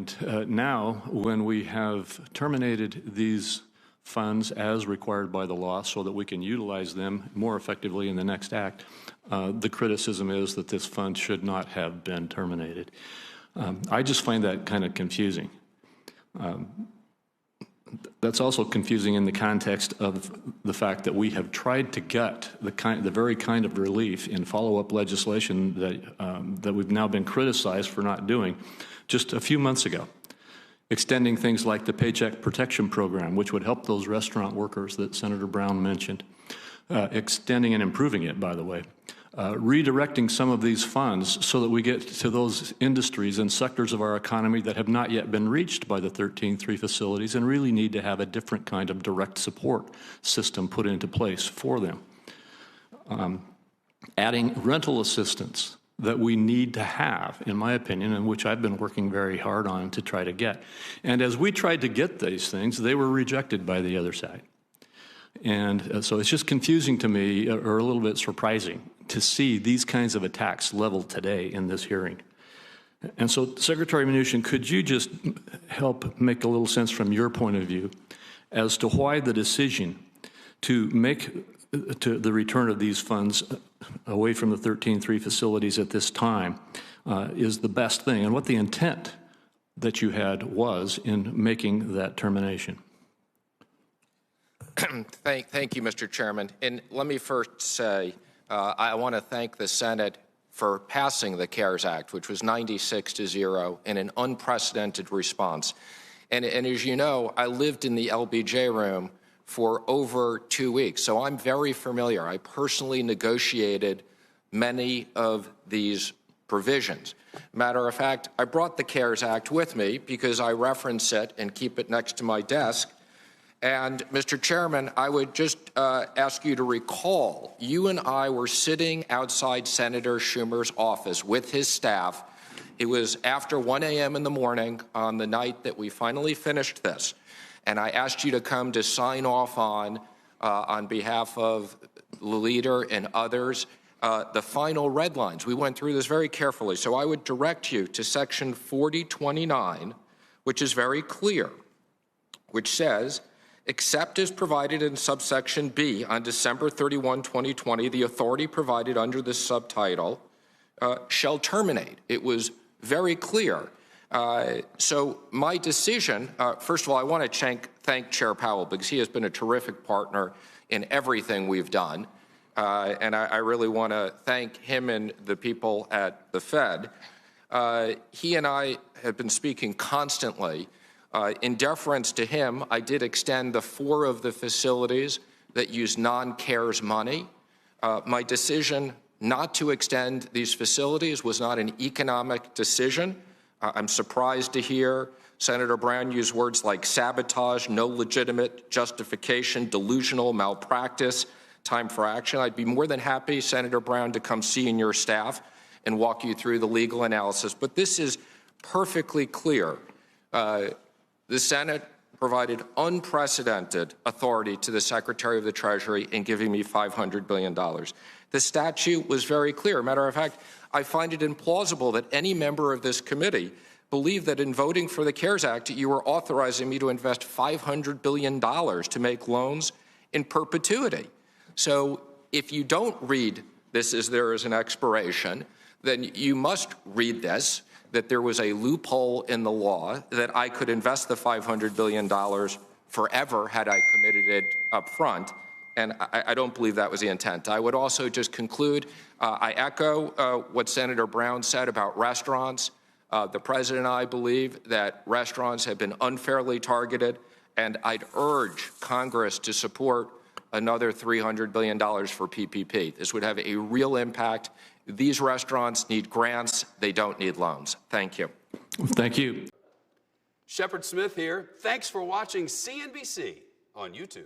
And now, when we have terminated these funds as required by the law so that we can utilize them more effectively in the next act, the criticism is that this fund should not have been terminated. I just find that kind of confusing. That's also confusing in the context of the fact that we have tried to get the very kind of relief in follow-up legislation that we've now been criticized for not doing just a few months ago, extending things like the Paycheck Protection Program, which would help those restaurant workers that Senator Brown mentioned, extending and improving it, by the way, redirecting some of these funds so that we get to those industries and sectors of our economy that have not yet been reached by the 13-3 facilities and really need to have a different kind of direct support system put into place for them. Adding rental assistance that we need to have, in my opinion, and which I've been working very hard on to try to get. And as we tried to get these things, they were rejected by the other side. And so it's just confusing to me, or a little bit surprising, to see these kinds of attacks leveled today in this hearing. And so, Secretary Mnuchin, could you just help make a little sense from your point of view as to why the decision to make the return of these funds away from the 13-3 facilities at this time is the best thing, and what the intent that you had was in making that termination? Thank you, Mr. Chairman. And let me first say I want to thank the Senate for passing the CARES Act, which was 96-0 in an unprecedented response. And as you know, I lived in the LBJ room for over 2 weeks, so I'm very familiar. I personally negotiated many of these provisions. Matter of fact, I brought the CARES Act with me because I reference it and keep it next to my desk. And, Mr. Chairman, I would just ask you to recall, you and I were sitting outside Senator Schumer's office with his staff. It was after 1 a.m. in the morning on the night that we finally finished this. And I asked you to come to sign off on behalf of the leader and others, the final red lines. We went through this very carefully. So I would direct you to Section 4029, which is very clear, which says, except as provided in subsection B on December 31, 2020, the authority provided under this subtitle shall terminate. It was very clear. So my decision, first of all, I want to thank Chair Powell because he has been a terrific partner in everything we've done. And I really want to thank him and the people at the Fed. He and I have been speaking constantly. In deference to him, I did extend the 4 of the facilities that use non-CARES money. My decision not to extend these facilities was not an economic decision. I'm surprised to hear Senator Brown use words like sabotage, no legitimate justification, delusional, malpractice, time for action. I'd be more than happy, Senator Brown, to come see your staff and walk you through the legal analysis. But this is perfectly clear. The Senate provided unprecedented authority to the Secretary of the Treasury in giving me $500 billion. The statute was very clear. Matter of fact, I find it implausible that any member of this committee believed that in voting for the CARES Act, you were authorizing me to invest $500 billion to make loans in perpetuity. So if you don't read this as there is an expiration, then you must read this that there was a loophole in the law that I could invest the $500 billion forever had I committed it up front. And I don't believe that was the intent. I would also just conclude, I echo what Senator Brown said about restaurants. The President and I believe that restaurants have been unfairly targeted, and I'd urge Congress to support another $300 billion for PPP. This would have a real impact. These restaurants need grants. They don't need loans. Thank you. Thank you. Shepard Smith here. Thanks for watching CNBC on YouTube.